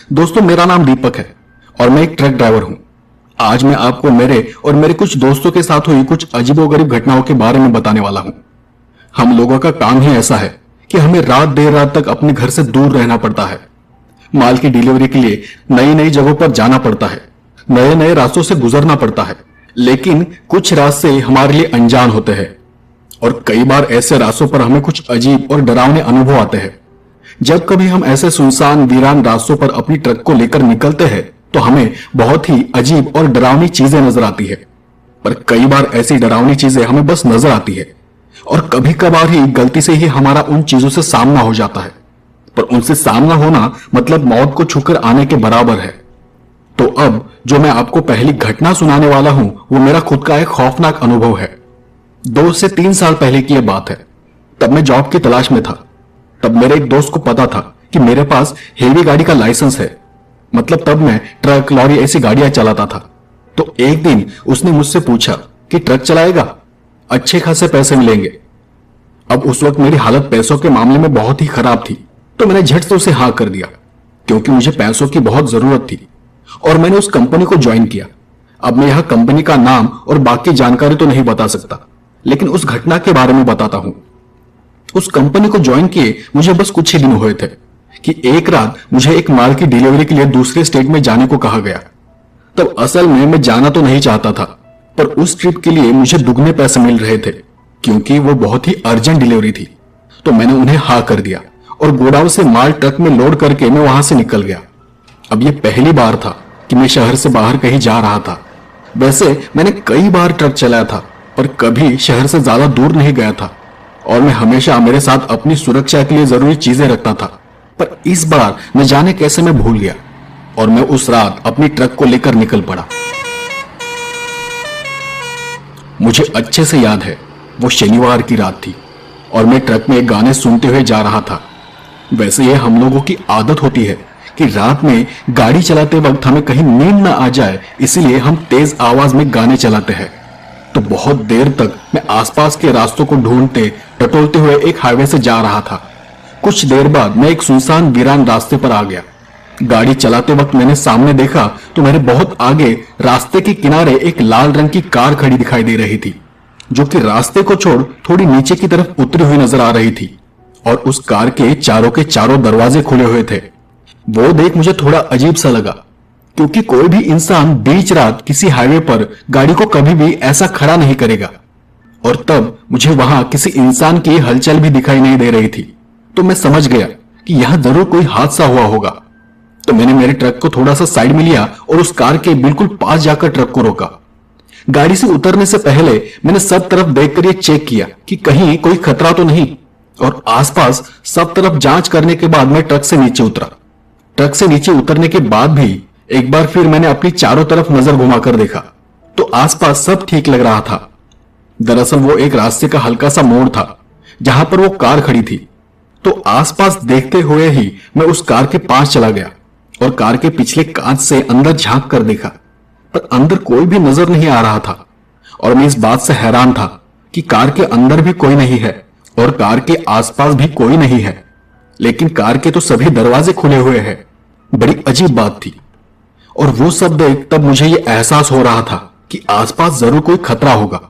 दोस्तों, मेरा नाम दीपक है और मैं एक ट्रक ड्राइवर हूं। आज मैं आपको मेरे और मेरे कुछ दोस्तों के साथ हुई कुछ अजीबोगरीब घटनाओं के बारे में बताने वाला हूं। हम लोगों का काम ही ऐसा है कि हमें रात देर रात तक अपने घर से दूर रहना पड़ता है। माल की डिलीवरी के लिए नई नई जगहों पर जाना पड़ता है, नए नए रास्तों से गुजरना पड़ता है, लेकिन कुछ रास्ते हमारे लिए अनजान होते हैं और कई बार ऐसे रास्तों पर हमें कुछ अजीब और डरावने अनुभव आते हैं। जब कभी हम ऐसे सुनसान वीरान रास्तों पर अपनी ट्रक को लेकर निकलते हैं तो हमें बहुत ही अजीब और डरावनी चीजें नजर आती है। पर कई बार ऐसी डरावनी चीजें हमें बस नजर आती है और कभी कभार ही गलती से ही हमारा उन चीजों से सामना हो जाता है। पर उनसे सामना होना मतलब मौत को छूकर आने के बराबर है। तो अब जो मैं आपको पहली घटना सुनाने वाला हूं वो मेरा खुद का एक खौफनाक अनुभव है। 2 से 3 साल पहले की यह बात है। तब मैं जॉब की तलाश में था। तब मेरे एक दोस्त को पता था कि मेरे पास हेवी गाड़ी का लाइसेंस है, मतलब तब मैं ट्रक लॉरी ऐसी गाड़ियां चलाता था। तो एक दिन उसने मुझसे पूछा कि ट्रक चलाएगा, अच्छे खासे पैसे मिलेंगे। अब उस वक्त मेरी हालत पैसों के मामले में बहुत ही खराब थी, तो मैंने झट से उसे हाँ कर दिया क्योंकि मुझे पैसों की बहुत जरूरत थी और मैंने उस कंपनी को ज्वाइन किया। अब मैं यह कंपनी का नाम और बाकी जानकारी तो नहीं बता सकता, लेकिन उस घटना के बारे में बताता हूं। उस कंपनी को ज्वाइन किए मुझे बस कुछ ही दिन हुए थे कि एक रात मुझे एक माल की डिलीवरी के लिए दूसरे स्टेट में जाने को कहा गया। तब असल में मैं जाना तो नहीं चाहता था, पर उस ट्रिप के लिए मुझे दुगने पैसे मिल रहे थे क्योंकि वो बहुत ही अर्जेंट डिलीवरी थी। तो मैंने उन्हें हाँ कर दिया और गोडाउन से माल ट्रक में लोड करके मैं वहां से निकल गया। अब यह पहली बार था कि मैं शहर से बाहर कहीं जा रहा था। वैसे मैंने कई बार ट्रक चलाया था पर कभी शहर से ज्यादा दूर नहीं गया था और मैं हमेशा मेरे साथ अपनी सुरक्षा के लिए जरूरी चीजें रखता था। पर इस बार न जाने कैसे मैं भूल गया और मैं उस रात अपनी ट्रक को लेकर निकल पड़ा। मुझे अच्छे से याद है, वो शनिवार की रात थी और मैं ट्रक में गाने सुनते हुए जा रहा था। वैसे यह हम लोगों की आदत होती है कि रात में गाड़ी चलाते वक्त हमें कहीं नींद ना आ जाए, इसीलिए हम तेज आवाज में गाने चलाते हैं। तो बहुत देर तक मैं आसपास के रास्तों को ढूंढते टटोलते हुए एक हाईवे से जा रहा था। कुछ देर बाद मैं एक सुनसान वीरान रास्ते पर आ गया। गाड़ी चलाते वक्त मैंने सामने देखा तो मेरे बहुत आगे रास्ते के किनारे एक लाल रंग की कार खड़ी दिखाई दे रही थी, जो कि रास्ते को छोड़ थोड़ी नीचे की तरफ उतरी हुई नजर आ रही थी और उस कार के चारों दरवाजे खुले हुए थे। वो देख मुझे थोड़ा अजीब सा लगा क्योंकि कोई भी इंसान बीच रात किसी हाईवे पर गाड़ी को कभी भी ऐसा खड़ा नहीं करेगा। और तब मुझे वहां किसी इंसान की हलचल भी दिखाई नहीं दे रही थी। तो मैं समझ गया कि यहां जरूर कोई हादसा हुआ होगा। तो मैंने मेरे ट्रक को थोड़ा सा साइड में लिया और उस कार के बिल्कुल पास जाकर ट्रक को रोका। गाड़ी से उतरने से पहले मैंने सब तरफ देखकर यह चेक किया कि कहीं कोई खतरा तो नहीं और आसपास सब तरफ जांच करने के बाद मैं ट्रक से नीचे उतरा। ट्रक से नीचे उतरने के बाद भी एक बार फिर मैंने अपनी चारों तरफ नजर घुमाकर देखा तो आसपास सब ठीक लग रहा था। दरअसल वो एक रास्ते का हल्का सा मोड़ था जहां पर वो कार खड़ी थी। तो आसपास देखते हुए ही मैं उस कार के पास चला गया और कार के पिछले कांच से अंदर झांक कर देखा, पर अंदर कोई भी नजर नहीं आ रहा था। और मैं इस बात से हैरान था कि कार के अंदर भी कोई नहीं है और कार के आसपास भी कोई नहीं है, लेकिन कार के तो सभी दरवाजे खुले हुए हैं। बड़ी अजीब बात थी। और वो सब देख तब मुझे यह एहसास हो रहा था कि आसपास जरूर कोई खतरा होगा,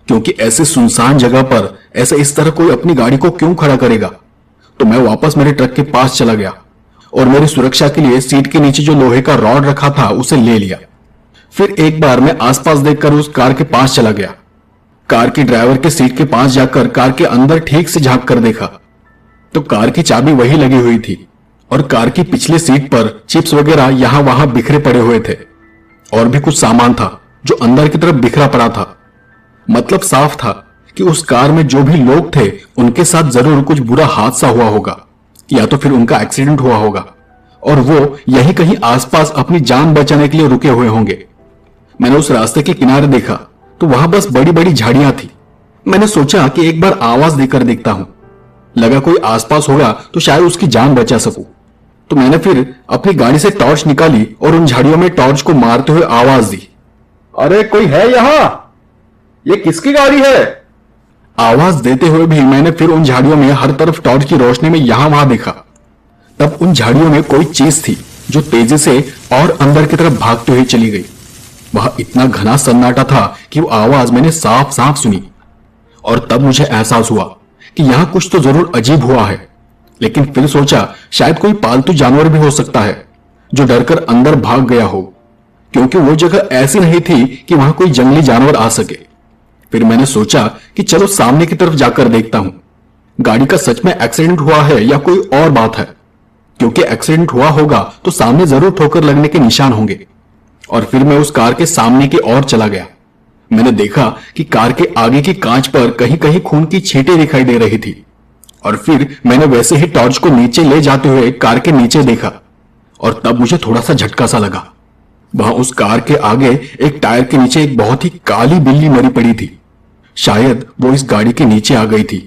क्योंकि ऐसे सुनसान जगह पर ऐसे इस तरह कोई अपनी गाड़ी को क्यों खड़ा करेगा। तो मैं वापस मेरे ट्रक के पास चला गया और मेरी सुरक्षा के लिए सीट के नीचे जो लोहे का रॉड रखा था उसे ले लिया। फिर एक बार मैं आसपास देखकर उस कार के पास चला गया। कार के ड्राइवर के सीट के पास जाकर कार के अंदर ठीक से झांक कर देखा तो कार की चाबी वही लगी हुई थी और कार की पिछली सीट पर चिप्स वगैरह यहां वहां बिखरे पड़े हुए थे और भी कुछ सामान था जो अंदर की तरफ बिखरा पड़ा था। मतलब साफ था कि उस कार में जो भी लोग थे उनके साथ जरूर कुछ बुरा हादसा हुआ होगा या तो फिर उनका एक्सीडेंट हुआ होगा और वो यहीं कहीं आसपास अपनी जान बचाने के लिए रुके हुए होंगे। मैंने उस रास्ते के किनारे देखा तो वहां बस बड़ी बड़ी झाड़ियां थी। मैंने सोचा कि एक बार आवाज देकर देखता हूं, लगा कोई आसपास होगा तो शायद उसकी जान बचा सकूं। तो मैंने फिर अपनी गाड़ी से टॉर्च निकाली और उन झाड़ियों में टॉर्च को मारते हुए आवाज दी, अरे कोई है यहां? ये किसकी गाड़ी है? आवाज देते हुए भी मैंने फिर उन झाड़ियों में हर तरफ टॉर्च की रोशनी में यहां वहां देखा। तब उन झाड़ियों में कोई चीज थी जो तेजी से और अंदर की तरफ भागते हुए चली गई। वह इतना घना सन्नाटा था कि वो आवाज मैंने साफ साफ सुनी। और तब मुझे एहसास हुआ कि यहां कुछ तो जरूर अजीब हुआ है, लेकिन फिर सोचा शायद कोई पालतू जानवर भी हो सकता है जो डरकर अंदर भाग गया हो, क्योंकि वो जगह ऐसी नहीं थी कि वहां कोई जंगली जानवर आ सके। फिर मैंने सोचा कि चलो सामने की तरफ जाकर देखता हूं, गाड़ी का सच में एक्सीडेंट हुआ है या कोई और बात है, क्योंकि एक्सीडेंट हुआ होगा तो सामने जरूर ठोकर लगने के निशान होंगे। और फिर मैं उस कार के सामने की ओर चला गया। मैंने देखा कि कार के आगे की कांच पर कहीं कहीं खून की छींटें दिखाई दे रही थी। और फिर मैंने वैसे ही टॉर्च को नीचे ले जाते हुए कार के नीचे देखा, और तब मुझे थोड़ा सा झटका सा लगा। वहां उस कार के आगे एक टायर के नीचे एक बहुत ही काली बिल्ली मरी पड़ी थी। शायद वो इस गाड़ी के नीचे आ गई थी,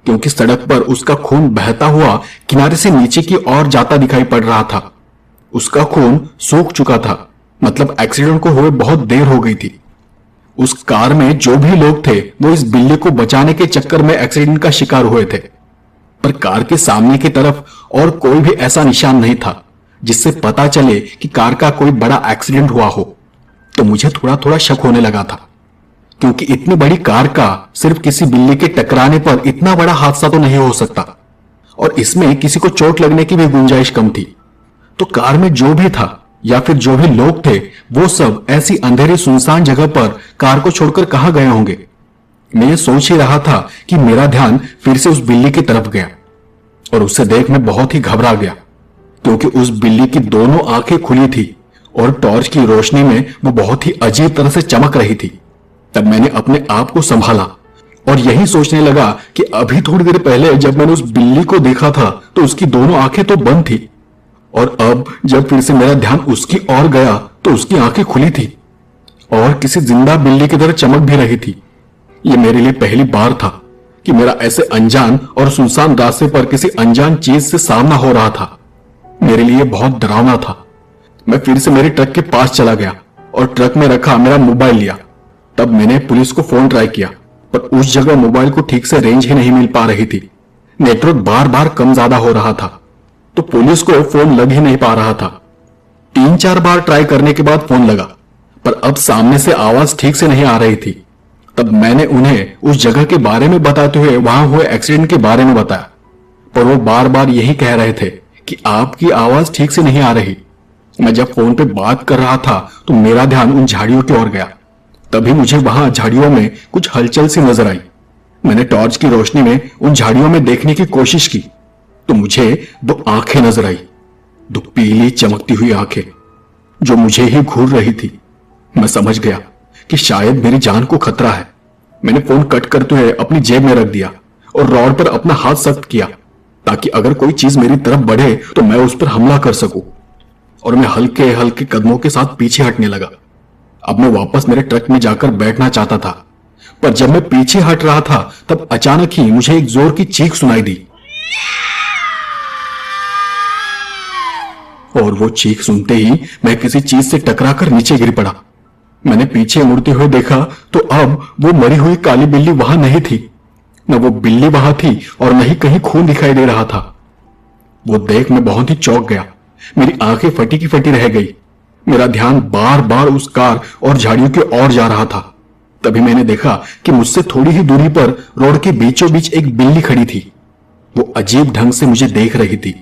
क्योंकि सड़क पर उसका खून बहता हुआ किनारे से नीचे की ओर जाता दिखाई पड़ रहा था। उसका खून सूख चुका था, मतलब एक्सीडेंट को हुए बहुत देर हो गई थी। उस कार में जो भी लोग थे वो इस बिल्ली को बचाने के चक्कर में एक्सीडेंट का शिकार हुए थे, पर कार के सामने की तरफ और कोई भी ऐसा निशान नहीं था जिससे पता चले कि कार का कोई बड़ा एक्सीडेंट हुआ हो। तो मुझे थोड़ा थोड़ा शक होने लगा था, क्योंकि इतनी बड़ी कार का सिर्फ किसी बिल्ली के टकराने पर इतना बड़ा हादसा तो नहीं हो सकता, और इसमें किसी को चोट लगने की भी गुंजाइश कम थी। तो कार में जो भी था या फिर जो भी लोग थे वो सब ऐसी अंधेरी सुनसान जगह पर कार को छोड़कर कहां गए होंगे। मैं ये सोच ही रहा था कि मेरा ध्यान फिर से उस बिल्ली की तरफ गया, और उसे देख मैं बहुत ही घबरा गया, क्योंकि उस बिल्ली की दोनों आंखें खुली थी और टॉर्च की रोशनी में वो बहुत ही अजीब तरह से चमक रही थी। तब मैंने अपने आप को संभाला और यही सोचने लगा कि अभी थोड़ी देर पहले जब मैंने उस बिल्ली को देखा था तो उसकी दोनों आंखें तो बंद थी, और अब जब फिर से मेरा ध्यान उसकी ओर गया तो उसकी आंखें खुली थी और किसी जिंदा बिल्ली की तरह चमक भी रही थी। यह मेरे लिए पहली बार था कि मेरा ऐसे अनजान और सुनसान रास्ते पर किसी अनजान चीज से सामना हो रहा था। मेरे लिए बहुत डरावना था। मैं फिर से मेरे ट्रक के पास चला गया और ट्रक में रखा मेरा मोबाइल लिया। तब मैंने पुलिस को फोन ट्राई किया, पर उस जगह मोबाइल को ठीक से रेंज ही नहीं मिल पा रही थी। नेटवर्क बार बार कम ज्यादा हो रहा था, तो पुलिस को फोन लग ही नहीं पा रहा था। 3-4 बार ट्राई करने के बाद फोन लगा, पर अब सामने से आवाज ठीक से नहीं आ रही थी। तब मैंने उन्हें उस जगह के बारे में बताते हुए वहां हुए एक्सीडेंट के बारे में बताया, पर वो बार बार यही कह रहे थे कि आपकी आवाज ठीक से नहीं आ रही। मैं जब फोन पे बात कर रहा था तो मेरा ध्यान उन झाड़ियों की ओर गया। तभी मुझे वहां झाड़ियों में कुछ हलचल सी नजर आई। मैंने टॉर्च की रोशनी में उन झाड़ियों में देखने की कोशिश की तो मुझे 2 आंखें नजर आई, 2 पीली चमकती हुई आंखें जो मुझे ही घूर रही थी। मैं समझ गया कि शायद मेरी जान को खतरा है। मैंने फोन कट करते हुए अपनी जेब में रख दिया और रॉड पर अपना हाथ सख्त किया, ताकि अगर कोई चीज मेरी तरफ बढ़े तो मैं उस पर हमला कर सकूं। और मैं हल्के हल्के कदमों के साथ पीछे हटने लगा। अब मैं वापस मेरे ट्रक में जाकर बैठना चाहता था, पर जब मैं पीछे हट रहा था तब अचानक ही मुझे एक जोर की चीख सुनाई दी, और वो चीख सुनते ही मैं किसी चीज से टकराकर नीचे गिर पड़ा। मैंने पीछे मुड़ते हुए देखा तो अब वो मरी हुई काली बिल्ली वहां नहीं थी। न वो बिल्ली वहां थी और न ही कहीं खून दिखाई दे रहा था। वो देख मैं बहुत ही चौंक गया। मेरी आंखें फटी की फटी रह गई। मेरा ध्यान बार बार उस कार और झाड़ियों की ओर जा रहा था। तभी मैंने देखा कि मुझसे थोड़ी ही दूरी पर रोड के बीचों बीच एक बिल्ली खड़ी थी। वो अजीब ढंग से मुझे देख रही थी।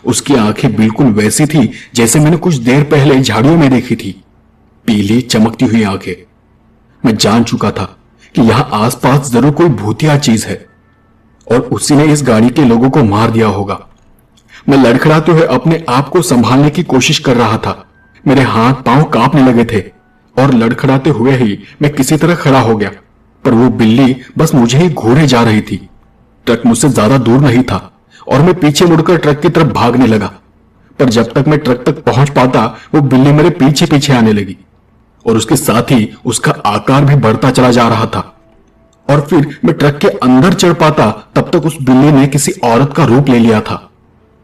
उसकी आंखें बिल्कुल वैसी थी जैसे मैंने कुछ देर पहले झाड़ियों में देखी थी, पीली चमकती हुई आंखें। मैं जान चुका था कि यहां आसपास जरूर कोई भूतिया चीज है और उसी ने इस गाड़ी के लोगों को मार दिया होगा। मैं लड़खड़ाते हुए अपने आप को संभालने की कोशिश कर रहा था। मेरे हाथ पांव कांपने लगे थे और लड़खड़ाते हुए ही मैं किसी तरह खड़ा हो गया, पर वो बिल्ली बस मुझे ही घूरे जा रही थी। ट्रक मुझसे ज्यादा दूर नहीं था और मैं पीछे मुड़कर ट्रक की तरफ भागने लगा, पर जब तक मैं ट्रक तक पहुंच पाता वो बिल्ली मेरे पीछे पीछे आने लगी और उसके साथ ही उसका आकार भी बढ़ता चला जा रहा था। और फिर मैं ट्रक के अंदर चढ़ पाता तब तक उस बिल्ली ने किसी औरत का रूप ले लिया था।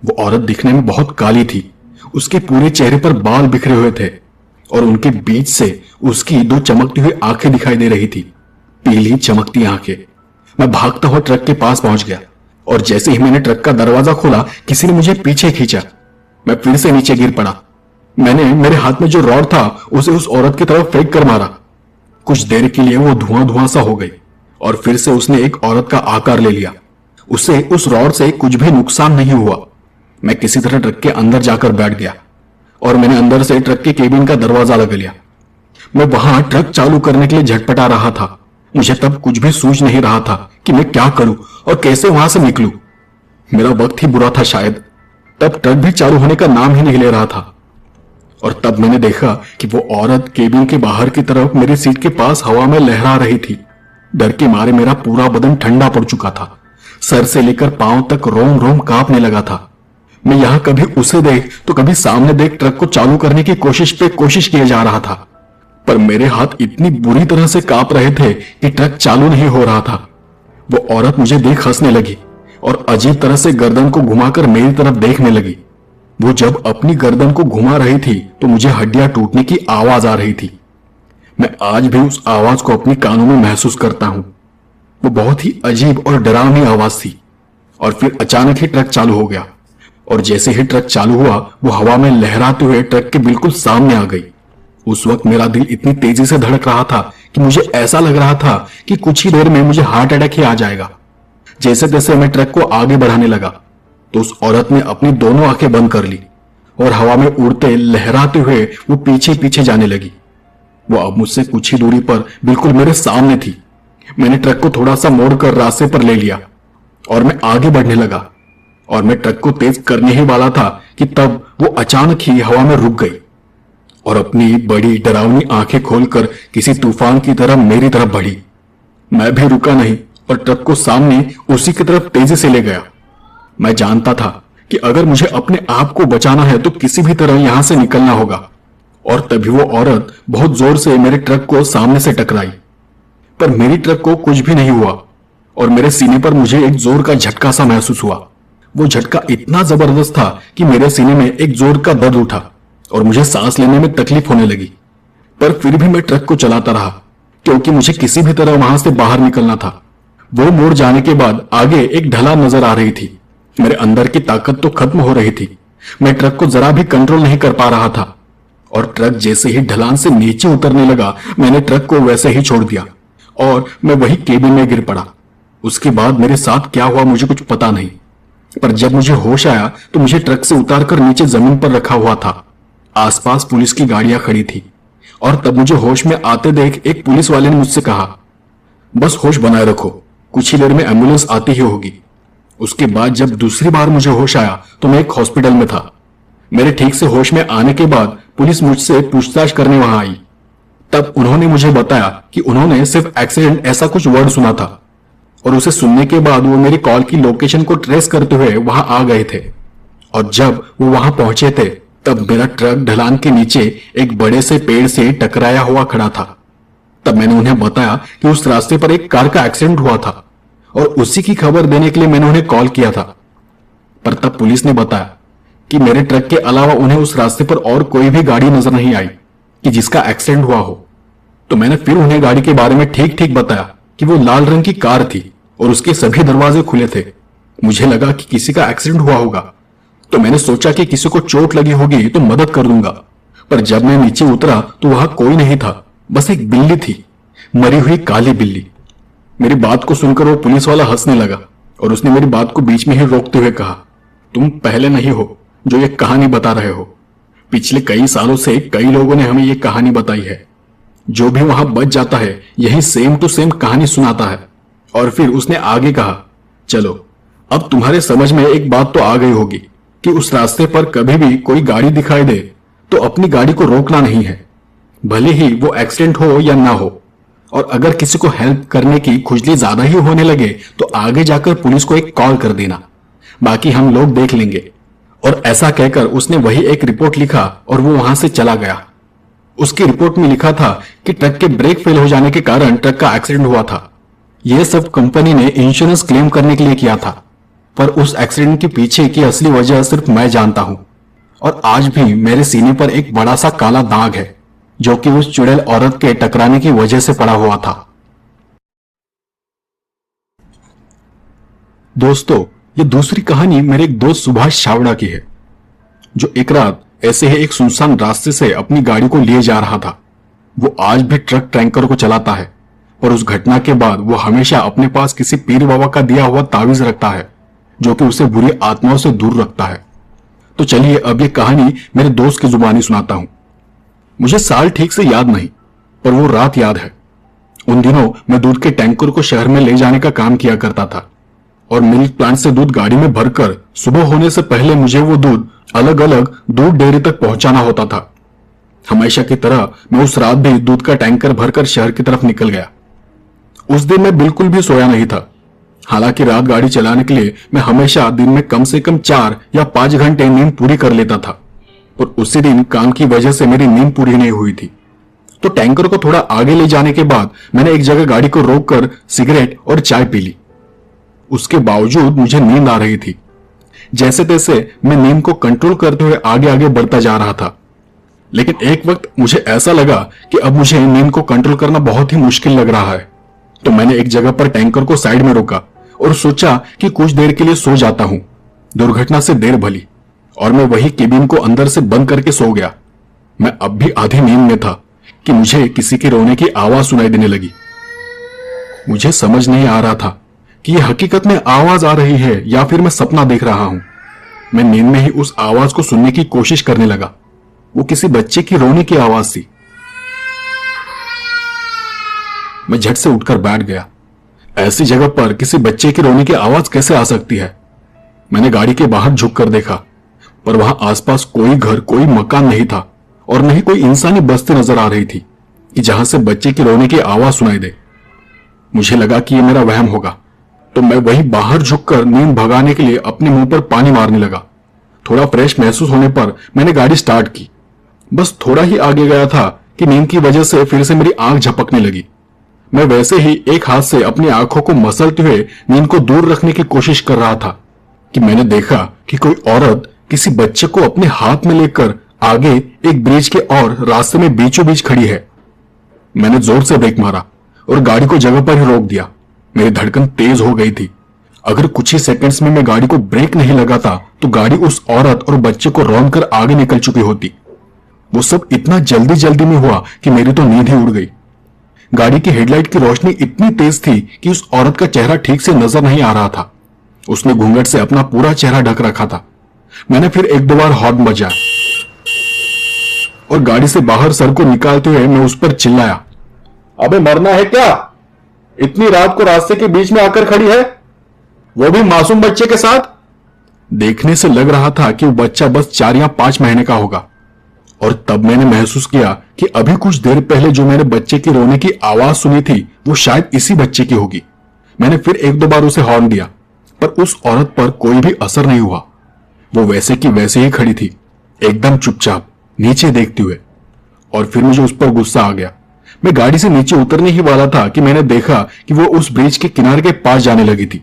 वो औरत दिखने में बहुत काली थी। उसके पूरे चेहरे पर बाल बिखरे हुए थे और उनके बीच से उसकी 2 चमकती हुई आंखें दिखाई दे रही थी, पीली चमकती आंखें। मैं भागता हुआ ट्रक के पास पहुंच गया और जैसे ही मैंने ट्रक का दरवाजा खोला किसी ने मुझे पीछे खींचा। मैं फिर से नीचे गिर पड़ा मैंने मेरे हाथ में जो रॉड था उसे उस औरत की तरफ फेंक कर मारा। कुछ देर के लिए वो धुआं धुआं सा हो गई और फिर से उसने एक औरत का आकार ले लिया। उसे उस रॉड से कुछ भी नुकसान नहीं हुआ। मैं किसी तरह ट्रक के अंदर जाकर बैठ गया और मैंने अंदर से ट्रक के केबिन का दरवाजा लगा लिया। मैं वहां ट्रक चालू करने के लिए झटपटा रहा था। मुझे तब कुछ भी सूझ नहीं रहा था कि मैं क्या करूं और कैसे वहां से निकलूं। मेरा वक्त ही बुरा था शायद। तब ट्रक भी चालू होने का नाम ही नहीं ले रहा था और तब मैंने देखा कि वो औरत केबिन के बाहर की तरफ मेरी सीट के पास हवा में लहरा रही थी। डर के मारे मेरा पूरा बदन ठंडा पड़ चुका था। सर से लेकर पांव तक रोम रोम कांपने लगा था। मैं यहां कभी उसे देख तो कभी सामने देख ट्रक को चालू करने की कोशिश किए जा रहा था, पर मेरे हाथ इतनी बुरी तरह से कांप रहे थे कि ट्रक चालू नहीं हो रहा था। वो औरत मुझे देख हंसने लगी और अजीब तरह से गर्दन को घुमाकर मेरी तरफ देखने लगी। वो जब अपनी गर्दन को घुमा रही थी तो मुझे हड्डियां टूटने की आवाज आ रही थी। मैं आज भी उस आवाज को अपने कानों में महसूस करता हूं। वो बहुत ही अजीब और डरावनी आवाज थी। और फिर अचानक ही ट्रक चालू हो गया और जैसे ही ट्रक चालू हुआ वो हवा में लहराते हुए ट्रक के बिल्कुल सामने आ गई। उस वक्त मेरा दिल इतनी तेजी से धड़क रहा था कि मुझे ऐसा लग रहा था कि कुछ ही देर में मुझे हार्ट अटैक ही आ जाएगा। जैसे तैसे मैं ट्रक को आगे बढ़ाने लगा तो उस औरत ने अपनी दोनों आंखें बंद कर ली और हवा में उड़ते लहराते हुए वो पीछे पीछे जाने लगी। वो अब मुझसे कुछ ही दूरी पर बिल्कुल मेरे सामने थी। मैंने ट्रक को थोड़ा सा मोड़कर रास्ते पर ले लिया और मैं आगे बढ़ने लगा और मैं ट्रक को तेज करने ही वाला था कि तब वो अचानक ही हवा में रुक गई और अपनी बड़ी डरावनी आंखें खोलकर किसी तूफान की तरह मेरी तरफ बढ़ी। मैं भी रुका नहीं और ट्रक को सामने उसी की तरफ तेजी से ले गया। मैं जानता था कि अगर मुझे अपने आप को बचाना है तो किसी भी तरह यहां से निकलना होगा। और तभी वो औरत बहुत जोर से मेरे ट्रक को सामने से टकराई, पर मेरी ट्रक को कुछ भी नहीं हुआ और मेरे सीने पर मुझे एक जोर का झटका सा महसूस हुआ। वो झटका इतना जबरदस्त था कि मेरे सीने में एक जोर का दर्द उठा और मुझे सांस लेने में तकलीफ होने लगी। पर फिर भी मैं ट्रक को चलाता रहा क्योंकि मुझे किसी भी तरह वहां से बाहर निकलना था। वो मोड़ जाने के बाद आगे एक ढलान नजर आ रही थी। मेरे अंदर की ताकत तो खत्म हो रही थी। मैं ट्रक को जरा भी कंट्रोल नहीं कर पा रहा था और ट्रक जैसे ही ढलान से नीचे उतरने लगा मैंने ट्रक को वैसे ही छोड़ दिया और मैं वही केबिन में गिर पड़ा। उसके बाद मेरे साथ क्या हुआ मुझे कुछ पता नहीं, पर जब मुझे होश आया तो मुझे ट्रक से उतारकर नीचे जमीन पर रखा हुआ था। आसपास पुलिस की गाड़ियां खड़ी थी और तब मुझे होश में आते देख एक पुलिस वाले ने मुझसे कहा, बस होश बनाए रखो, कुछ ही देर में एम्बुलेंस आती ही होगी। उसके बाद जब दूसरी बार मुझे होश आया तो मैं एक हॉस्पिटल में था। मेरे ठीक से होश में आने के बाद पुलिस मुझसे पूछताछ करने वहां आई। तब उन्होंने मुझे बताया कि उन्होंने सिर्फ एक्सीडेंट ऐसा कुछ वर्ड सुना था और उसे सुनने के बाद वो मेरी कॉल की लोकेशन को ट्रेस करते हुए वहां आ गए थे। और जब वो वहां पहुंचे थे तब मेरा ट्रक ढलान के नीचे एक बड़े से पेड़ से टकराया हुआ खड़ा था। तब मैंने उन्हें बताया कि उस रास्ते पर एक कार का एक्सीडेंट हुआ था और उसी की खबर देने के लिए मैंने उन्हें कॉल किया था। पर तब पुलिस ने बताया कि मेरे ट्रक के अलावा उन्हें उस रास्ते पर और कोई भी गाड़ी नजर नहीं आई कि जिसका एक्सीडेंट हुआ हो। तो मैंने फिर उन्हें गाड़ी के बारे में ठीक ठीक बताया कि वो लाल रंग की कार थी और उसके सभी दरवाजे खुले थे। मुझे लगा कि किसी का एक्सीडेंट हुआ होगा तो मैंने सोचा कि किसी को चोट लगी होगी तो मदद कर दूंगा। पर जब मैं नीचे उतरा तो वहां कोई नहीं था, बस एक बिल्ली थी, मरी हुई काली बिल्ली। मेरी बात को सुनकर वो पुलिस वाला हंसने लगा और उसने मेरी बात को बीच में ही रोकते हुए कहा, तुम पहले नहीं हो जो ये कहानी बता रहे हो। पिछले कई सालों से कई लोगों ने हमें ये कहानी बताई है। जो भी वहां बच जाता है यही सेम टू सेम कहानी सुनाता है। और फिर उसने आगे कहा, चलो अब तुम्हारे समझ में एक बात तो आ गई होगी कि उस रास्ते पर कभी भी कोई गाड़ी दिखाई दे तो अपनी गाड़ी को रोकना नहीं है, भले ही वो एक्सीडेंट हो या ना हो। और अगर किसी को हेल्प करने की खुजली ज्यादा ही होने लगे तो आगे जाकर पुलिस को एक कॉल कर देना, बाकी हम लोग देख लेंगे। और ऐसा कहकर उसने वही एक रिपोर्ट लिखा और वो वहां से चला गया। उसकी रिपोर्ट में लिखा था कि ट्रक के ब्रेक फेल हो जाने के कारण ट्रक का एक्सीडेंट हुआ था। यह सब कंपनी ने इंश्योरेंस क्लेम करने के लिए किया था, पर उस एक्सीडेंट के पीछे की असली वजह सिर्फ मैं जानता हूं। और आज भी मेरे सीने पर एक बड़ा सा काला दाग है जो कि उस चुड़ैल औरत के टकराने की वजह से पड़ा हुआ था। दोस्तों, ये दूसरी कहानी मेरे एक दोस्त सुभाष छावड़ा की है, जो एक रात ऐसे ही एक सुनसान रास्ते से अपनी गाड़ी को लिए जा रहा था। वो आज भी ट्रक टैंकर को चलाता है, पर उस घटना के बाद वो हमेशा अपने पास किसी पीर बाबा का दिया हुआ तावीज रखता है, जो कि उसे बुरी आत्माओं से दूर रखता है। तो चलिए अब ये कहानी मेरे दोस्त की जुबानी सुनाता हूं। मुझे साल ठीक से याद नहीं, पर वो रात याद है। उन दिनों मैं दूध के टैंकर को शहर में ले जाने का काम किया करता था, और मिल्क प्लांट से दूध गाड़ी में भरकर सुबह होने से पहले मुझे वो दूध अलग अलग दूध डेयरी तक पहुंचाना होता था। हमेशा की तरह मैं उस रात भी दूध का टैंकर भरकर शहर की तरफ निकल गया। उस दिन मैं बिल्कुल भी सोया नहीं था। हालांकि रात गाड़ी चलाने के लिए मैं हमेशा दिन में कम से कम 4 या 5 घंटे नींद पूरी कर लेता था, और उसी दिन काम की वजह से मेरी नींद पूरी नहीं हुई थी। तो टैंकर को थोड़ा आगे ले जाने के बाद मैंने एक जगह गाड़ी को रोककर सिगरेट और चाय पी ली। उसके बावजूद मुझे नींद आ रही थी। जैसे तैसे मैं नींद को कंट्रोल करते हुए आगे आगे बढ़ता जा रहा था, लेकिन एक वक्त मुझे ऐसा लगा कि अब मुझे नींद को कंट्रोल करना बहुत ही मुश्किल लग रहा है। तो मैंने एक जगह पर टैंकर को साइड में रोका और सोचा कि कुछ देर के लिए सो जाता हूं। दुर्घटना से देर भली, और मैं वही केबिन को अंदर से बंद करके सो गया। मैं अब भी आधी नींद में था कि मुझे किसी के रोने की आवाज सुनाई देने लगी। मुझे समझ नहीं आ रहा था कि यह हकीकत में आवाज आ रही है या फिर मैं सपना देख रहा हूं। मैं नींद में ही उस आवाज को सुनने की कोशिश करने लगा। वो किसी बच्चे की रोने की आवाज थी। मैं झट से उठकर बैठ गया। ऐसी जगह पर किसी बच्चे की रोने की आवाज कैसे आ सकती है? मैंने गाड़ी के बाहर झुककर देखा, पर वहां आसपास कोई घर, कोई मकान नहीं था, और नहीं कोई इंसानी बस्ती नजर आ रही थी कि जहां से बच्चे की रोने की आवाज सुनाई दे। मुझे लगा कि यह मेरा वहम होगा, तो मैं वहीं बाहर झुककर नींद भगाने के लिए अपने मुंह पर पानी मारने लगा। थोड़ा फ्रेश महसूस होने पर मैंने गाड़ी स्टार्ट की। बस थोड़ा ही आगे गया था कि नींद की वजह से फिर से मेरी आंख झपकने लगी। मैं वैसे ही एक हाथ से अपनी आंखों को मसलते हुए नींद को दूर रखने की कोशिश कर रहा था कि मैंने देखा कि कोई औरत किसी बच्चे को अपने हाथ में लेकर आगे एक ब्रिज के और रास्ते में बीचों बीच खड़ी है। मैंने जोर से ब्रेक मारा और गाड़ी को जगह पर ही रोक दिया। मेरी धड़कन तेज हो गई थी। अगर कुछ ही सेकंड्स में मैं गाड़ी को ब्रेक नहीं लगाता तो गाड़ी उस औरत और बच्चे को रौंद कर आगे निकल चुकी होती। वो सब इतना जल्दी जल्दी में हुआ कि मेरी तो नींद ही उड़ गई। गाड़ी की हेडलाइट की रोशनी इतनी तेज थी कि उस औरत का चेहरा ठीक से नजर नहीं आ रहा था। उसने घूंघट से अपना पूरा चेहरा ढक रखा था। मैंने फिर एक दो बार हॉर्न बजाया और गाड़ी से बाहर सर को निकालते हुए मैं उस पर चिल्लाया, अबे मरना है क्या? इतनी रात को रास्ते के बीच में आकर खड़ी है, वो भी मासूम बच्चे के साथ। देखने से लग रहा था कि वो बच्चा बस 4 या 5 महीने का होगा। और तब मैंने महसूस किया कि अभी कुछ देर पहले जो मैंने बच्चे की रोने की आवाज सुनी थी वो शायद इसी बच्चे की होगी। मैंने फिर एक दो बार उसे हॉर्न दिया, पर उस औरत पर कोई भी असर नहीं हुआ। वो वैसे की वैसे ही खड़ी थी, एकदम चुपचाप नीचे देखते हुए। और फिर मुझे उस पर गुस्सा आ गया। मैं गाड़ी से नीचे उतरने ही वाला था कि मैंने देखा कि वो उस ब्रिज के किनारे के पास जाने लगी थी।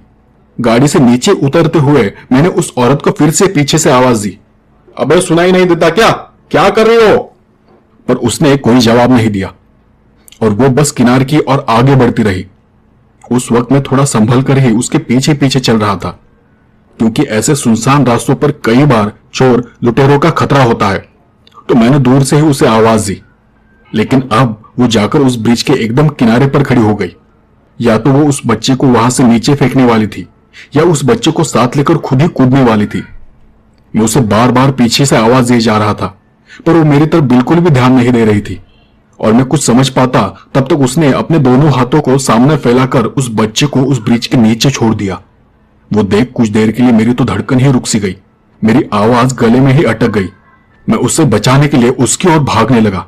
गाड़ी से नीचे उतरते हुए मैंने उस औरत को फिर से पीछे से आवाज दी, अबे सुनाई नहीं देता क्या कर रही हो? पर उसने कोई जवाब नहीं दिया और वो बस किनारे की ओर आगे बढ़ती रही। उस वक्त मैं थोड़ा संभल कर ही उसके पीछे पीछे चल रहा था, क्योंकि ऐसे सुनसान रास्तों पर कई बार चोर लुटेरों का खतरा होता है। तो मैंने दूर से ही उसे आवाज दी, लेकिन अब वो जाकर उस ब्रिज के एकदम किनारे पर खड़ी हो गई। या तो वो उस बच्चे को वहां से नीचे फेंकने वाली थी या उस बच्चे को साथ लेकर खुद ही कूदने वाली थी। मैं उसे बार बार पीछे से आवाज दिए जा रहा था, पर वो मेरी तरफ बिल्कुल भी ध्यान नहीं दे रही थी। और मैं कुछ समझ पाता तब तक उसने अपने दोनों हाथों को सामने फैलाकर उस बच्चे को उस ब्रिज के नीचे छोड़ दिया। वो देख कुछ देर के लिए मेरी तो धड़कन ही रुक सी गई, मेरी आवाज गले में ही अटक गई। मैं उससे बचाने के लिए उसकी ओर भागने लगा।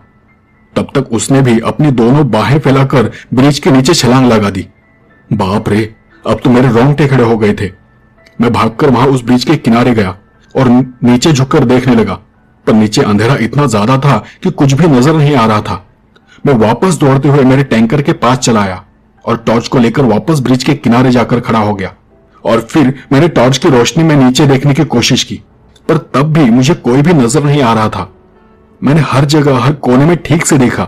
तब तक उसने भी अपनी दोनों बाहें फैलाकर ब्रिज के नीचे छलांग लगा दी। बाप रे, अब तो मेरे रोंगटे खड़े हो गए थे। मैं भागकर वहां उस ब्रिज के किनारे गया और नीचे झुककर देखने लगा, पर नीचे अंधेरा इतना ज्यादा था कि कुछ भी नजर नहीं आ रहा था। मैं वापस दौड़ते हुए मेरे टैंकर के पास चला आया और टॉर्च को लेकर वापस ब्रिज के किनारे जाकर खड़ा हो गया। और फिर मैंने टॉर्च की रोशनी में नीचे देखने की कोशिश की, पर तब भी मुझे कोई भी नजर नहीं आ रहा था। मैंने हर जगह हर कोने में ठीक से देखा,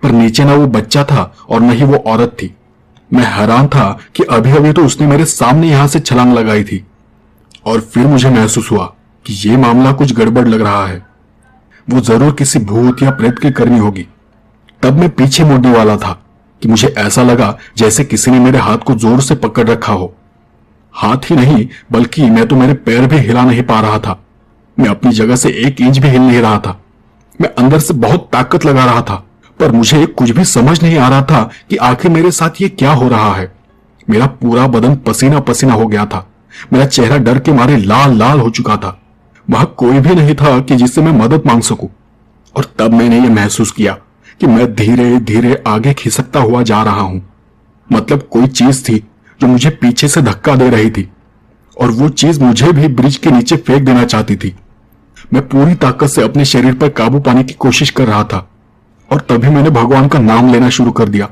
पर नीचे ना वो बच्चा था और न ही वो औरत थी। मैं हैरान था कि अभी अभी तो उसने मेरे सामने यहां से छलांग लगाई थी। और फिर मुझे महसूस हुआ कि यह मामला कुछ गड़बड़ लग रहा है। वो जरूर किसी भूत या प्रेत की करनी होगी। तब मैं पीछे मुड़ने वाला था कि मुझे ऐसा लगा जैसे किसी ने मेरे हाथ को जोर से पकड़ रखा हो। हाथ ही नहीं बल्कि मैं तो मेरे पैर भी हिला नहीं पा रहा था। मैं अपनी जगह से 1 इंच भी हिल नहीं रहा था। मैं अंदर से बहुत ताकत लगा रहा था, पर मुझे कुछ भी समझ नहीं आ रहा था कि आखिर मेरे साथ ये क्या हो रहा है। मेरा पूरा बदन पसीना पसीना हो गया था। मेरा चेहरा डर के मारे लाल लाल हो चुका था। वहां कोई भी नहीं था कि जिससे मैं मदद मांग सकूं। और तब मैंने ये महसूस किया कि मैं धीरे धीरे आगे खिसकता हुआ जा रहा हूं। मतलब कोई चीज थी जो मुझे पीछे से धक्का दे रही थी, और वो चीज मुझे भी ब्रिज के नीचे फेंक देना चाहती थी। मैं पूरी ताकत से अपने शरीर पर काबू पाने की कोशिश कर रहा था, और तभी मैंने भगवान का नाम लेना शुरू कर दिया।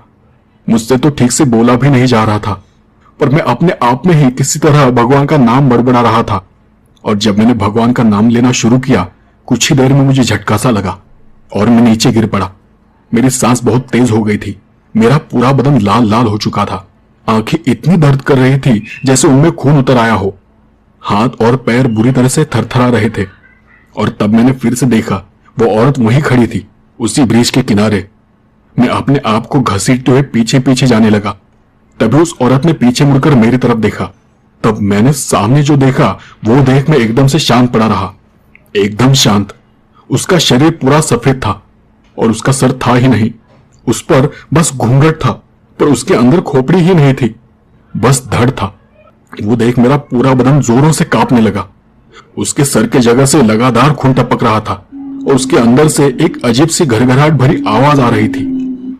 मुझसे तो ठीक से बोला भी नहीं जा रहा था, पर मैं अपने आप में ही किसी तरह भगवान का नाम बड़बड़ा रहा था। और जब मैंने भगवान का नाम लेना शुरू किया, कुछ ही देर में मुझे झटका सा लगा और मैं नीचे गिर पड़ा। मेरी सांस बहुत तेज हो गई थी। मेरा पूरा बदन लाल लाल हो चुका था। आंखें इतनी दर्द कर रही थी जैसे उनमें खून उतर आया हो। हाथ और पैर बुरी तरह से थरथरा रहे थे। और तब मैंने फिर से देखा, वो औरत वहीं खड़ी थी, उसी ब्रिज के किनारे। मैं अपने आप को घसीटते हुए पीछे पीछे जाने लगा। तभी उस औरत ने पीछे मुड़कर मेरी तरफ देखा। तब मैंने सामने जो देखा वो देख मैं एकदम से शांत पड़ा रहा, एकदम शांत। उसका शरीर पूरा सफेद था और उसका सर था ही नहीं। उस पर बस घूंघट था, पर उसके अंदर खोपड़ी ही नहीं थी, बस धड़ था। वो देख मेरा पूरा बदन जोरों से कांपने लगा। उसके सर के जगह से लगातार खून टपक रहा था और उसके अंदर से एक अजीब सी घरघराहट भरी आवाज आ रही थी।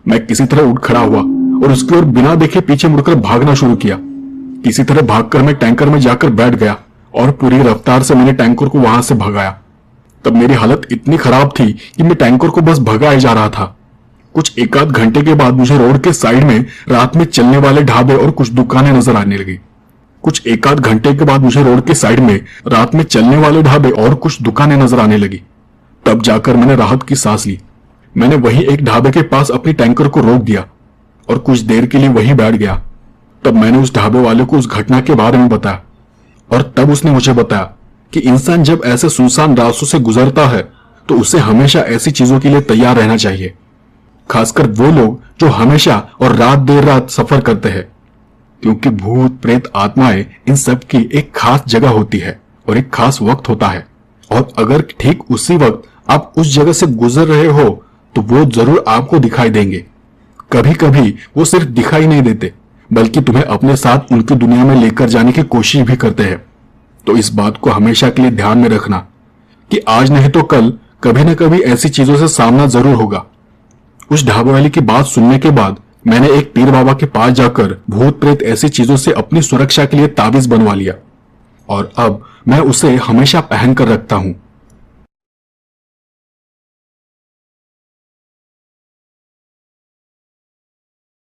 मैं किसी तरह उठ खड़ा हुआ और उसकी ओर बिना देखे पीछे मुड़कर भागना शुरू किया। किसी तरह भागकर मैं टैंकर में जाकर बैठ गया और पूरी रफ्तार से मैंने टैंकर को वहां से भगाया। तब मेरी हालत इतनी खराब थी कि मैं टैंकर को बस भगाए जा रहा था। कुछ 1 आध घंटे के बाद मुझे रोड के साइड में रात में चलने वाले ढाबे और कुछ दुकानें नजर आने लगी। कुछ 1 आध घंटे के बाद मुझे रोड के साइड में रात में चलने वाले ढाबे और कुछ दुकानें नजर आने लगी। तब जाकर मैंने राहत की सांस ली। मैंने वहीं एक ढाबे के पास अपनी टैंकर को रोक दिया और कुछ देर के लिए वहीं बैठ गया। तब मैंने उस ढाबे वाले को उस घटना के बारे में बताया, और तब उसने मुझे बताया कि इंसान जब ऐसे सुनसान रास्तों से गुजरता है तो उसे हमेशा ऐसी चीजों के लिए तैयार रहना चाहिए, खासकर वो लोग जो हमेशा और रात देर रात सफर करते हैं, क्योंकि भूत प्रेत आत्माएं इन सब की एक खास जगह होती है और एक खास वक्त होता है। और अगर ठीक उसी वक्त आप उस जगह से गुजर रहे हो तो वो जरूर आपको दिखाई देंगे। कभी कभी वो सिर्फ दिखाई नहीं देते, बल्कि तुम्हें अपने साथ उनकी दुनिया में लेकर जाने की कोशिश भी करते हैं। तो इस बात को हमेशा के लिए ध्यान में रखना कि आज नहीं तो कल कभी न कभी ऐसी चीजों से सामना जरूर होगा। उस ढाबे वाले की बात सुनने के बाद मैंने एक पीर बाबा के पास जाकर भूत प्रेत ऐसी चीजों से अपनी सुरक्षा के लिए ताबीज बनवा लिया, और अब मैं उसे हमेशा पहन कर रखता हूं।